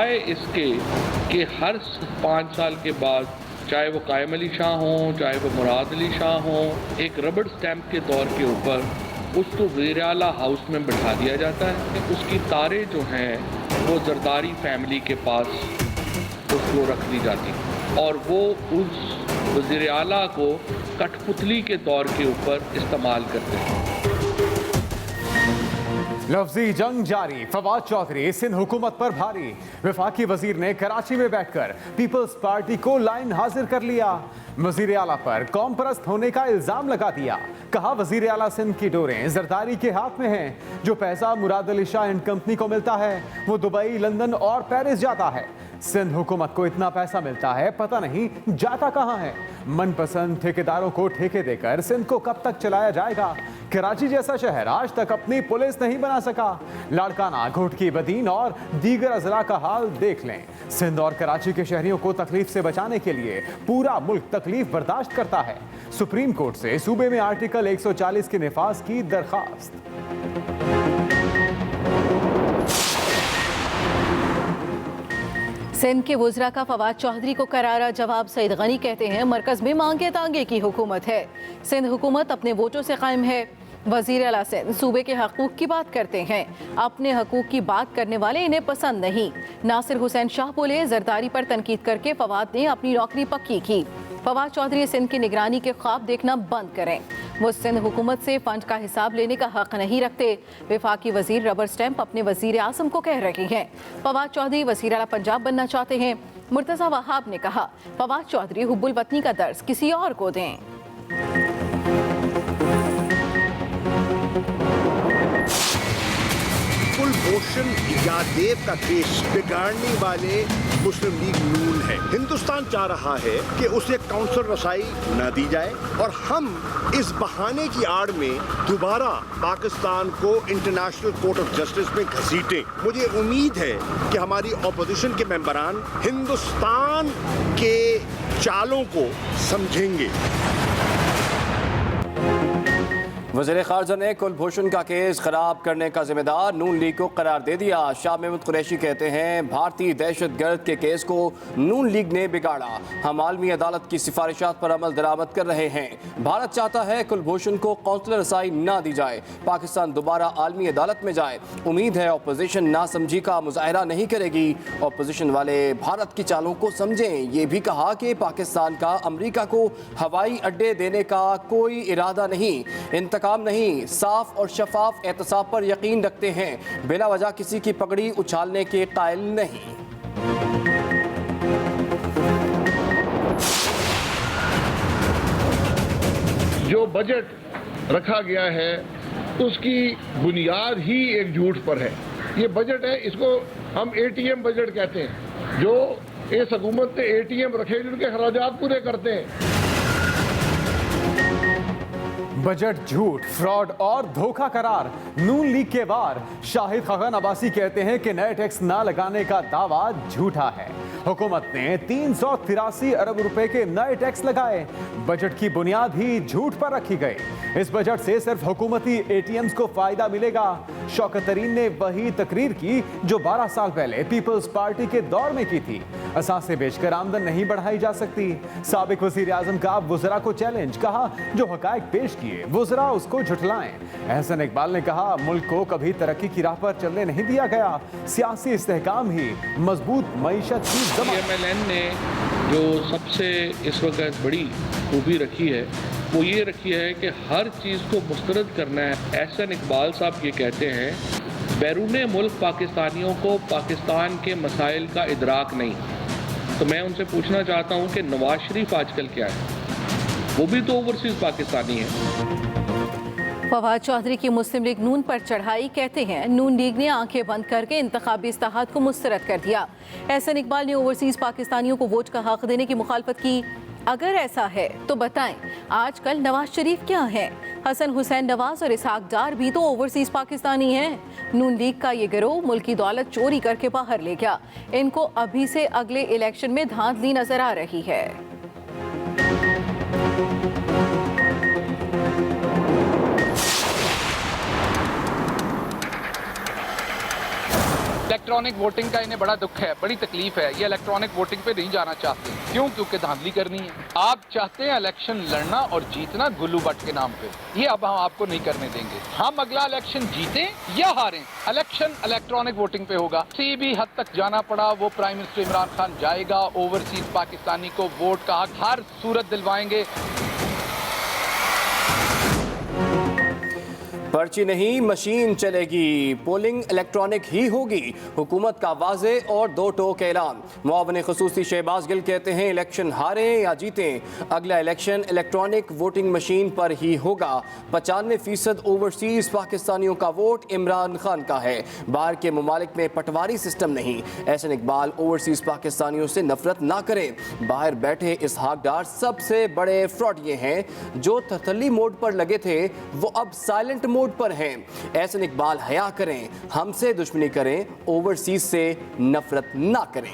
सिवाय इसके कि हर 5 साल के बाद, चाहे वो कायम अली शाह हों, चाहे वो मुराद अली शाह हों, एक रबड़ स्टैंप के तौर के ऊपर उसको वज़ीर आला हाउस में बैठा दिया जाता है। उसकी तारें जो हैं वो जरदारी फैमिली के पास उसको रख दी जाती और वो उस वज़ीर आला को कठपुतली के तौर के ऊपर इस्तेमाल करते हैं। लफ्जी जंग जारी, फवाद चौधरी सिंध हुकूमत पर भारी। वफाकी वजीर ने कराची में बैठकर पीपल्स पार्टी को लाइन हाजिर कर लिया। वजीर आला पर कौम परस्त होने का इल्जाम लगा दिया। कहा वजीर आला सिंध की डोरें जरदारी के हाथ में हैं। जो पैसा मुराद अली शाह एंड कंपनी को मिलता है वो दुबई, लंदन और पेरिस जाता है। सिंध हुकूमत को इतना पैसा मिलता है, पता नहीं जाता कहां है। मनपसंद ठेकेदारों को ठेके देकर सिंध को कब तक चलाया जाएगा। कराची जैसा शहर आज तक अपनी पुलिस नहीं बना सका। लाड़काना, घोटकी, बदीन और दीगर अजला का हाल देख लें। सिंध और कराची के शहरियों को तकलीफ से बचाने के लिए पूरा मुल्क तकलीफ बर्दाश्त करता है। सुप्रीम कोर्ट से सूबे में आर्टिकल 140 के निफाज की दरखास्त। सिंध के वुज़रा का फवाद चौधरी को करारा जवाब। सईद गनी कहते हैं मरकज में मांगे तांगे की हुकूमत है। सिंध हुकूमत अपने वोटों से कायम है। वज़ीर आला सिंध सूबे के हकूक़ की बात करते हैं, अपने हकूक़ की बात करने वाले इन्हें पसंद नहीं। नासिर हुसैन शाह बोले जरदारी पर तनकीद करके फवाद ने अपनी नौकरी पक्की की। फवाद चौधरी सिंध की निगरानी के ख्वाब देखना बंद करें। वो सिंध हुकूमत से फंड का हिसाब लेने का हक नहीं रखते। वफाकी वजीर रबर स्टैंप अपने वजीर आज़म को कह रही हैं। फवाद चौधरी वज़ीर आला पंजाब बनना चाहते हैं। मुर्तज़ा वहाब ने कहा फवाद चौधरी हुब्बुल वतनी का दर्स किसी और को दें। कुलभूषण यादेव का केस बिगाड़ने वाले मुस्लिम लीग नून है। हिंदुस्तान चाह रहा है कि उसे काउंसिल रसाई न दी जाए और हम इस बहाने की आड़ में दोबारा पाकिस्तान को इंटरनेशनल कोर्ट ऑफ जस्टिस में घसीटें। मुझे उम्मीद है कि हमारी ऑपोजिशन के मेंबरान हिंदुस्तान के चालों को समझेंगे। वज़ीर ख़ारजा ने कुलभूषण का केस खराब करने का जिम्मेदार नून लीग को करार दे दिया। शाह महमूद कुरैशी कहते हैं भारतीय दहशतगर्द के केस को नून लीग ने बिगाड़ा। हम आलमी अदालत की सिफारिशात पर अमल दरामद कर रहे हैं। भारत चाहता है कुलभूषण को कौंसलर रसाई ना दी जाए, पाकिस्तान दोबारा आलमी अदालत में जाए। उम्मीद है अपोजिशन नासमझी का मुजाहरा नहीं करेगी। अपोजिशन वाले भारत की चालों को समझें। ये भी कहा कि पाकिस्तान का अमरीका को हवाई अड्डे देने का कोई इरादा नहीं, इंतकाम नहीं, साफ और शफाफ एहतसाब पर यकीन रखते हैं। बिला वजह किसी की पगड़ी उछालने के कायल नहीं। जो बजट रखा गया है उसकी बुनियाद ही एक झूठ पर है। ये बजट है, इसको हम एटीएम बजट कहते हैं। जो इस हुकूमत ने एटीएम रखे जिनके खर्चात पूरे करते हैं। बजट झूठ, फ्रॉड और धोखा करार। नून लीग के वार। शाहिद खगन अब्बासी कहते हैं कि नए टैक्स ना लगाने का दावा झूठा है। हुकूमत ने 383 अरब रुपए के नए टैक्स लगाए। बजट की बुनियाद ही झूठ पर रखी गई। इस बजट से सिर्फ हुकूमती एटीएम्स को फायदा मिलेगा। शौकत तरीन ने वही तकरीर की जो 12 साल पहले पीपल्स पार्टी के दौर में की थी। असासे बेचकर आमदन नहीं बढ़ाई जा सकती। साबिक वजीर आजम का वुज़रा को चैलेंज। कहा जो हकायक पेश किए वुज़रा उसको झुठलाएं। एहसन इकबाल ने कहा मुल्क को कभी तरक्की की राह पर चलने नहीं दिया गया। सियासी इस्तेहकाम ही मजबूत मईशत की MLN ने जो सबसे इस वक्त बड़ी खूबी रखी है वो ये रखी है कि हर चीज़ को मुस्तरद करना है। एहसन इकबाल साहब ये कहते हैं बैरूने मुल्क पाकिस्तानियों को पाकिस्तान के मसाइल का इदराक नहीं। तो मैं उनसे पूछना चाहता हूँ कि नवाज शरीफ आजकल क्या है? वो भी तो ओवरसीज पाकिस्तानी है। फवाद चौधरी की मुस्लिम लीग नून पर चढ़ाई। कहते हैं नून लीग ने आंखें बंद करके इंतखाबी इस्तेहाद को मुस्तरद कर दिया। एहसन इकबाल ने ओवरसीज पाकिस्तानियों को वोट का हक देने की मुखालफत की। अगर ऐसा है तो बताएं आजकल नवाज शरीफ क्या है? हसन हुसैन नवाज और इसहाक डार भी तो ओवरसीज पाकिस्तानी हैं। नून लीग का ये गिरोह मुल्क की दौलत चोरी करके बाहर ले गया। इनको अभी से अगले इलेक्शन में धांधली नजर आ रही है। इलेक्ट्रॉनिक वोटिंग का इन्हें बड़ा दुख है, बड़ी तकलीफ है। ये इलेक्ट्रॉनिक वोटिंग पे नहीं जाना चाहते। क्यों? क्योंकि धांधली करनी है। आप चाहते हैं इलेक्शन लड़ना और जीतना गुल्लू भट्ट के नाम पे, ये अब हम आपको नहीं करने देंगे। हम अगला इलेक्शन जीतें या हारें, इलेक्शन इलेक्ट्रॉनिक वोटिंग पे होगा। किसी भी हद तक जाना पड़ा वो प्राइम मिनिस्टर इमरान खान जाएगा, ओवरसीज पाकिस्तानी को वोट का हक हर सूरत दिलवाएंगे। पर्ची नहीं, मशीन चलेगी, पोलिंग इलेक्ट्रॉनिक ही होगी। हुकूमत का वाज़े और दो टोक ऐलान। मुआविन खुसूसी शहबाज गिल कहते हैं इलेक्शन हारें या जीतें, अगला इलेक्शन इलेक्ट्रॉनिक वोटिंग मशीन पर ही होगा। 95% ओवरसीज पाकिस्तानियों का वोट इमरान खान का है। बाहर के ममालिक में पटवारी सिस्टम नहीं। एहसन इकबाल ओवरसीज पाकिस्तानियों से नफरत ना करें। बाहर बैठे इसहाक डार सबसे बड़े फ्रॉड ये हैं जो तसल्ली मोड पर लगे थे वो अब साइलेंट मोड पर हैं। एहसन इकबाल हया करें, हमसे दुश्मनी करें, ओवरसीज से नफरत ना करें।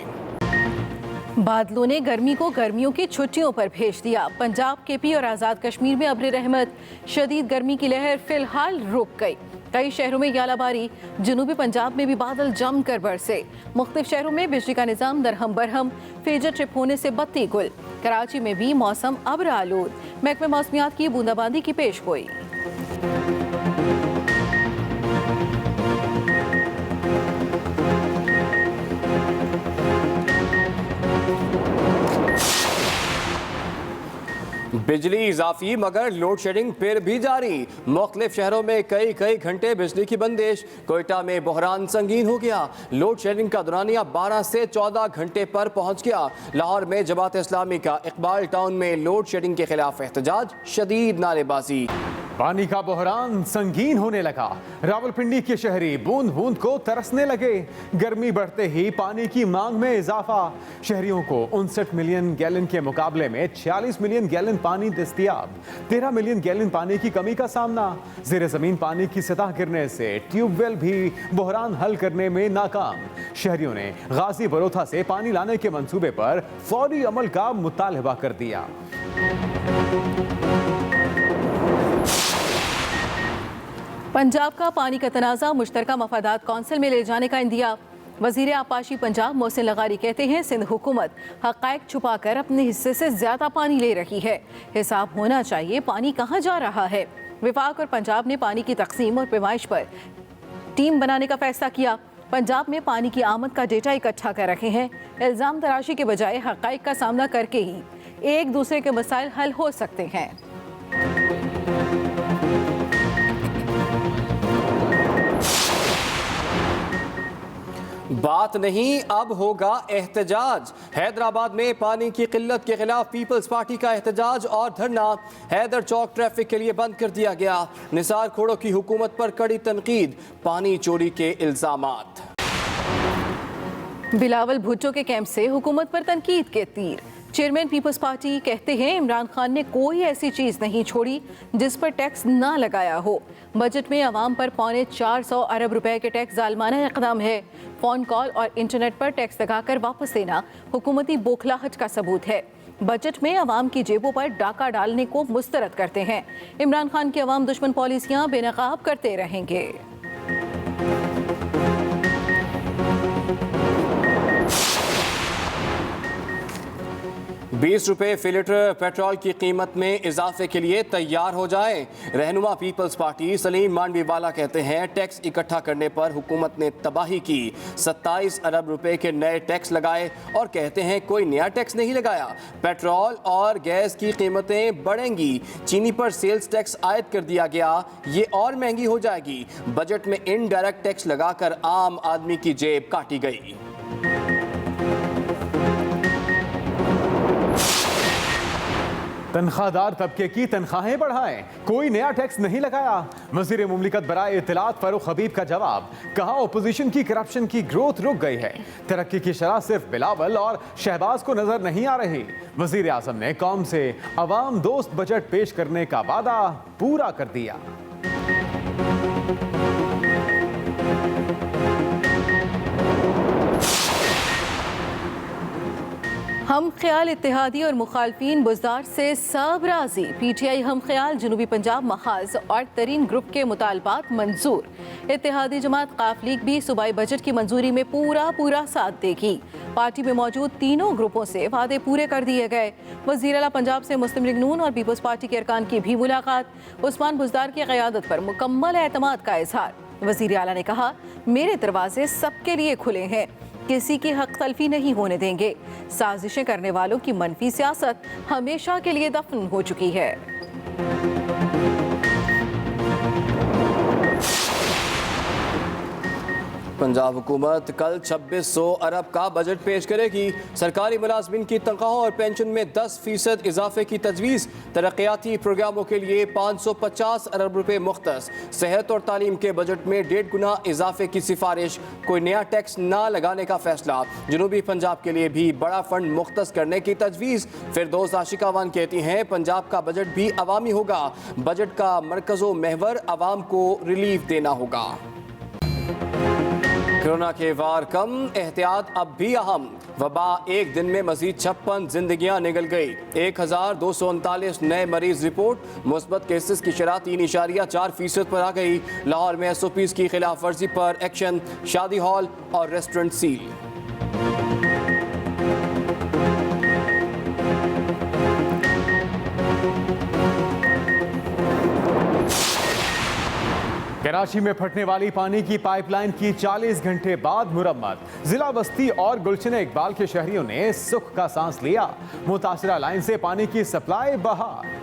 बादलों ने गर्मी को गर्मियों की छुट्टियों पर भेज दिया। पंजाब, केपी और आज़ाद कश्मीर में अब्र रहमत, शदीद गर्मी की लहर फिलहाल रुक गई। कई शहरों में यालाबारी, जनूबी पंजाब में भी बादल जमकर बरसे। मुख्तलिफ शहरों में बिजली का निज़ाम दरहम बरहम, फेजर ट्रिप होने से बत्ती गुल। कराची में भी मौसम अब्र आलूद, महकमे मौसमियात की बूंदाबांदी की पेश गोई। बिजली इजाफी मगर लोड शेडिंग फिर भी जारी। मुख्तलिफ शहरों में कई घंटे बिजली की बंदिश। कोयटा में बहरान संगीन हो गया। लोड शेडिंग का दौरानिया 12 से 14 घंटे पर पहुंच गया। लाहौर में जमात इस्लामी का इकबाल टाउन में लोड शेडिंग के खिलाफ एहतजाज, शदीद नारेबाजी। पानी का बहरान संगीन होने लगा। रावलपिंडी के शहरी बूंद बूंद को तरसने लगे। गर्मी बढ़ते ही पानी की मांग में इजाफा। शहरियों को 59 मिलियन गैलन के मुकाबले में 46 मिलियन गैलन पानी दस्तयाब। 13 मिलियन गैलन पानी की कमी का सामना। ज़ेरे ज़मीन पानी की सतह गिरने से ट्यूबवेल भी बहरान हल करने में नाकाम। शहरियों ने गाजी बरोथा से पानी लाने के मंसूबे पर फौरी अमल का मुतालबा कर दिया। पंजाब का पानी का तनाज़ा मुश्तरका मफादात कौंसिल में ले जाने का इंदिया। वज़ीर आपाशी पंजाब मोहसिन लगारी कहते हैं सिंध हुकूमत हक़ाइक़ छुपाकर अपने हिस्से से ज़्यादा पानी ले रही है। हिसाब होना चाहिए पानी कहाँ जा रहा है। विफाक और पंजाब ने पानी की तकसीम और पैमाइश पर टीम बनाने का फैसला किया। पंजाब में पानी की आमद का डेटा इकट्ठा कर रखे हैं। इल्ज़ाम तराशी के बजाय हक़ाइक़ का सामना करके ही एक दूसरे के मसाइल हल हो सकते हैं। बात नहीं, अब होगा एहतजाज। हैदराबाद में पानी की किल्लत के खिलाफ पीपल्स पार्टी का एहतजाज और धरना। हैदर चौक ट्रैफिक के लिए बंद कर दिया गया। निसार खोड़ो की हुकूमत पर कड़ी तनकीद, पानी चोरी के इल्जामात। बिलावल भुट्टो के कैंप से हुकूमत पर तनकीद के तीर। चेयरमैन पीपल्स पार्टी कहते हैं इमरान खान ने कोई ऐसी चीज़ नहीं छोड़ी जिस पर टैक्स ना लगाया हो। बजट में आवाम पर 450 अरब रुपए के टैक्स जालमाना इक़दाम है। फ़ोन कॉल और इंटरनेट पर टैक्स लगाकर वापस देना हुकूमती बोखलाहट का सबूत है। बजट में आवाम की जेबों पर डाका डालने को मुस्तरद करते हैं। इमरान खान की आवाम दुश्मन पॉलिसियाँ बेनकाब करते रहेंगे। 20 रुपए फी लीटर पेट्रोल की कीमत में इजाफे के लिए तैयार हो जाएं। रहनुमा पीपल्स पार्टी सलीम मांडवी वाला कहते हैं टैक्स इकट्ठा करने पर हुकूमत ने तबाही की। 27 अरब रुपए के नए टैक्स लगाए और कहते हैं कोई नया टैक्स नहीं लगाया। पेट्रोल और गैस की कीमतें बढ़ेंगी। चीनी पर सेल्स टैक्स आयद कर दिया गया, ये और महंगी हो जाएगी। बजट में इनडायरेक्ट टैक्स लगाकर आम आदमी की जेब काटी गई। तनख्वाहदार तबके की तनख्वाहें बढ़ाएं, कोई नया टैक्स नहीं लगाया। वज़ीर मुमलिकत बराए इत्तलात फारूक हबीब का जवाब, कहा ओपोजिशन की करप्शन की ग्रोथ रुक गई है। तरक्की की शरह सिर्फ बिलावल और शहबाज को नजर नहीं आ रही। वज़ीर आज़म ने कौम से अवाम दोस्त बजट पेश करने का वादा पूरा कर दिया। हम ख्याल इत्तेहादी और मुखालफीन बुज़दार से सब राजी। PTI हम ख्याल जनूबी पंजाब महाज और तरीन ग्रुप के मुतालबात मंजूर। इत्तेहादी जमात काफ लीग भी सूबाई बजट की मंजूरी में पूरा साथ देगी। पार्टी में मौजूद तीनों ग्रुपों से वादे पूरे कर दिए गए। वज़ीर आला पंजाब से मुस्लिम लीग नून और पीपल्स पार्टी के अरकान की भी मुलाकात। उस्मान बुज़दार की क़यादत पर मुकम्मल एतमाद का इजहार। वज़ीर आला ने कहा, मेरे दरवाजे सबके लिए खुले हैं, किसी की हक तलफी नहीं होने देंगे। साजिशें करने वालों की मनफी सियासत हमेशा के लिए दफन हो चुकी है। पंजाब हुकूमत कल 2600 अरब का बजट पेश करेगी। सरकारी मुलाजमिन की तनख्वाहों और पेंशन में 10% इजाफे की तजवीज़। तरक्याती प्रोग्रामों के लिए 550 अरब रुपए मुख्तस। सेहत और तालीम के बजट में 1.5 गुना इजाफे की सिफारिश। कोई नया टैक्स ना लगाने का फैसला। जनूबी पंजाब के लिए भी बड़ा फंड मुख्तस करने की तजवीज़। फिरदौस आशिकावान कहती हैं, पंजाब का बजट भी अवामी होगा। बजट का मरकज़ो महवर अवाम को रिलीफ देना होगा। कोरोना के वार कम, एहतियात अब भी अहम। वबा एक दिन में मजीद 56 जिंदगियां निगल गई। 1239 नए मरीज रिपोर्ट। मुस्बत केसेस की शरह 3.4% पर आ गई। लाहौर में SOPs की खिलाफ वर्जी पर एक्शन। शादी हॉल और रेस्टोरेंट सील। कराची में फटने वाली पानी की पाइपलाइन की 40 घंटे बाद मुरम्मत। जिला बस्ती और गुलशन इकबाल के शहरियों ने सुख का सांस लिया। मुतासरा लाइन से पानी की सप्लाई बहाल।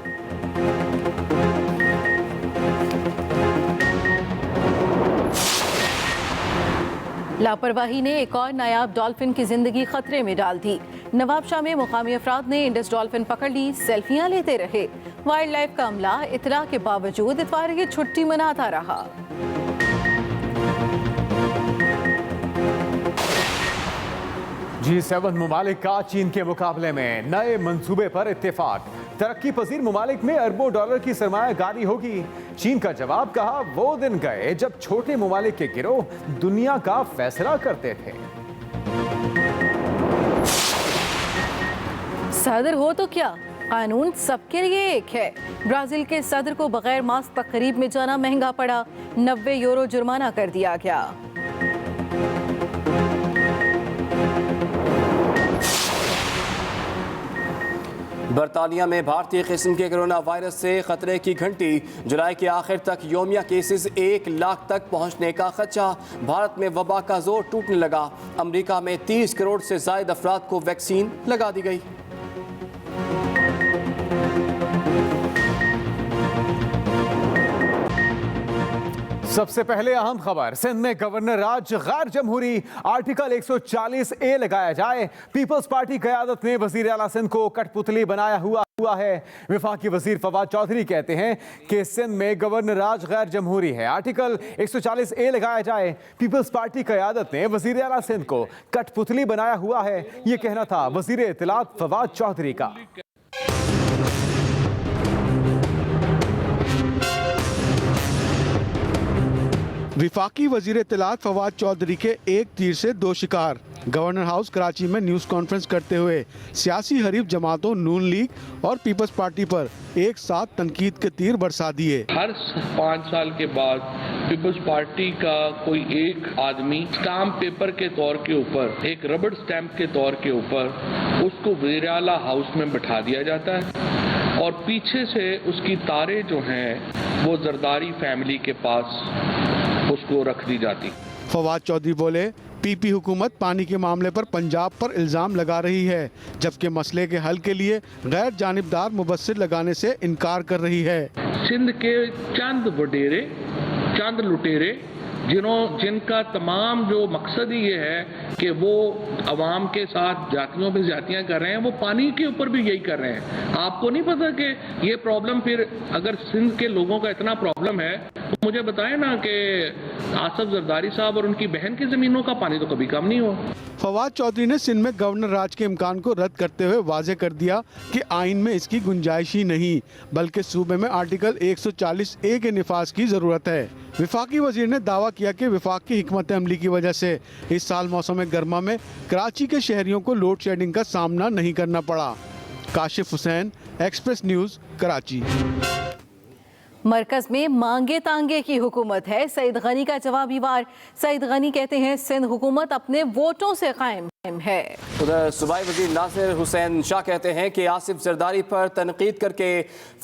लापरवाही ने एक और नायाब डॉल्फिन की जिंदगी खतरे में डाल दी। नवाबशाह में मुकामी अफराद ने इंडस डॉल्फिन पकड़ ली, सेल्फियां लेते रहे। वाइल्ड लाइफ का अमला इतला के बावजूद इतवार की छुट्टी मनाता रहा। G7 मुमालिक का चीन के मुकाबले में नए मंसूबे पर इत्तेफाक। तरक्की पजीर मुमालिक में अरबों डॉलर की सरमायाकारी होगी। चीन का जवाब, कहा वो दिन गए जब छोटे मुमालिक के गिरोह दुनिया का फैसला करते थे। सदर हो तो क्या, कानून सबके लिए एक है। ब्राजील के सदर को बगैर मास्क तकरीब में जाना महंगा पड़ा। 90 यूरो जुर्माना कर दिया गया। बरतानिया में भारतीय किस्म के कोरोना वायरस से खतरे की घंटी। जुलाई के आखिर तक योमिया केसेस 1 लाख तक पहुंचने का खदशा। भारत में वबा का जोर टूटने लगा। अमेरिका में 30 करोड़ से ज्यादा अफराद को वैक्सीन लगा दी गई। सबसे पहले अहम खबर, सिंध में गवर्नर राज गैर जमहूरी, आर्टिकल 140A लगाया जाए। पीपल्स पार्टी क़यादत में वज़ीर आला सिंध को कठपुतली बनाया हुआ है। वफाकी वजीर फवाद चौधरी कहते हैं कि सिंध में गवर्नर राज गैर जमहूरी है, आर्टिकल 140A लगाया जाए। पीपल्स पार्टी क़यादत ने वज़ीर आला सिंध को कठपुतली बनाया हुआ है। ये कहना था वज़ीर इत्तलात फवाद चौधरी का। विफाकी वजीर इत्तलात फवाद चौधरी के एक तीर से 2 शिकार। गवर्नर हाउस कराची में न्यूज़ कॉन्फ्रेंस करते हुए सियासी हरीफ जमातों नून लीग और पीपल्स पार्टी पर एक साथ तनकीद के तीर बरसा दिए। हर 5 साल के बाद पीपल्स पार्टी का कोई एक आदमी स्टाम्प पेपर के तौर के ऊपर, एक रबड़ स्टैम्प के तौर के ऊपर उसको वज़ीर आला हाउस में बिठा दिया जाता है और पीछे से उसकी तारे जो हैं वो जरदारी फैमिली के पास उसको रख दी जाती। फवाद चौधरी बोले, पीपी हुकूमत पानी के मामले पर पंजाब पर इल्ज़ाम लगा रही है, जबकि मसले के हल के लिए गैर जानिबदार मुबस्सिर लगाने से इनकार कर रही है। सिंध के चंद लुटेरे जिनका तमाम जो मकसद ही ये है कि वो अवाम के साथ जातियों पे जातियाँ कर रहे हैं, वो पानी के ऊपर भी यही कर रहे हैं। आपको नहीं पता कि ये प्रॉब्लम, फिर अगर सिंध के लोगों का इतना प्रॉब्लम है तो मुझे बताएं ना कि आसफ जरदारी साहब और उनकी बहन की ज़मीनों का पानी तो कभी कम नहीं हुआ। फवाद चौधरी ने सिंध में गवर्नर राज के इम्कान को रद्द करते हुए वाजे कर दिया कि आइन में इसकी गुंजाइश ही नहीं, बल्कि सूबे में आर्टिकल 140A के निफाज की ज़रूरत है। विफाकी वजीर ने दावा किया कि विफाक की हिकमत अमली की वजह से इस साल मौसम गर्मा में कराची के शहरियों को लोड शेडिंग का सामना नहीं करना पड़ा। Kashif Hussain, Express News, Karachi. मरकज में मांगे तांगे की हुकूमत है, सईद गनी का जवाबी वार। सईद गनी कहते हैं सिंध हुकूमत अपने वोटों से कायम है। उधर सूबाई वजीर नासिर हुसैन शाह कहते हैं कि आसिफ जरदारी पर तनकीद करके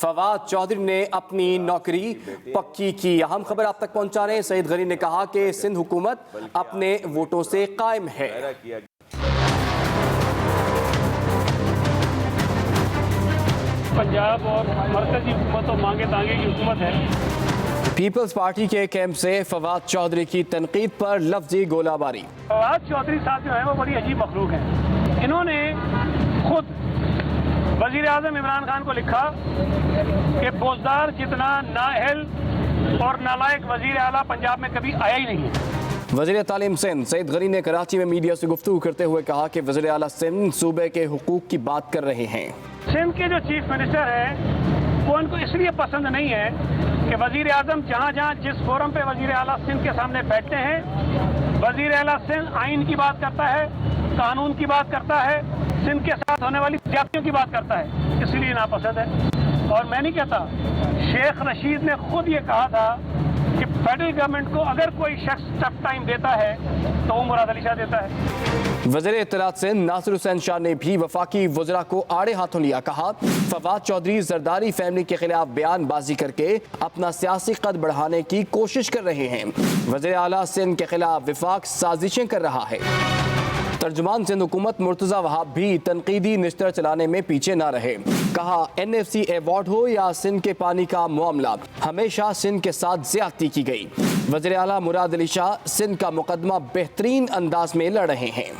फवाद चौधरी ने अपनी नौकरी पक्की की। अहम खबर आप तक पहुंचाने सईद गनी ने कहा कि सिंध हुकूमत अपने वोटों से कायम है। पंजाब और मरकजी हुकूमत और मांगे तांगे की हुकूमत है। पीपल्स पार्टी के कैंप से फवाद चौधरी की तनकीद पर लफ्जी गोलाबारी। फवाद चौधरी साहब जो है वो बड़ी अजीब मखलूक हैं। इन्होंने खुद वजीर आजम इमरान खान को लिखा कि बोजदार जितना नाअहल और नालायक वजीर आला पंजाब में कभी आया ही नहीं है। वज़ीर तालीम सिंध सईद गनी ने कराची में मीडिया से गुफ्तगू करते हुए कहा कि वज़ीर आला सिंध सूबे के हुकूक की बात कर रहे हैं। सिंध के जो चीफ मिनिस्टर हैं वो उनको इसलिए पसंद नहीं है कि वजीर आजम जहाँ जहाँ जिस फोरम पे वजीर आला सिंध के सामने बैठते हैं, वजीर आला सिंध आइन की बात करता है, कानून की बात करता है, सिंध के साथ होने वाली ज्यादतियों की बात करता है, इसलिए नापसंद है। और मैं नहीं कहता, शेख रशीद ने खुद ये कहा था कि फेडरल गवर्नमेंट को अगर कोई शख्स टफ टाइम देता है तो वो मुराद अली शाह देता है। वज़ीर इत्तलात सिंध नासिर हुसैन शाह ने भी वफाकी वज़रा को आड़े हाथों लिया। कहा फवाद चौधरी जरदारी फैमिली के खिलाफ बयानबाजी करके अपना सियासी कद बढ़ाने की कोशिश कर रहे हैं। वज़ीर आला सिंध के खिलाफ विफाक साजिशें कर रहा है। तर्जुमान सिंध हुकूमत मुर्तज़ा वहाब भी तनकीदी निश्तर चलाने में पीछे ना रहे। कहा NFC अवार्ड हो या सिंध के पानी का मामला, हमेशा सिंध के साथ ज्यादती की गई। वज़ीर आला मुराद अली शाह सिंध का मुकदमा बेहतरीन अंदाज में लड़ रहे हैं।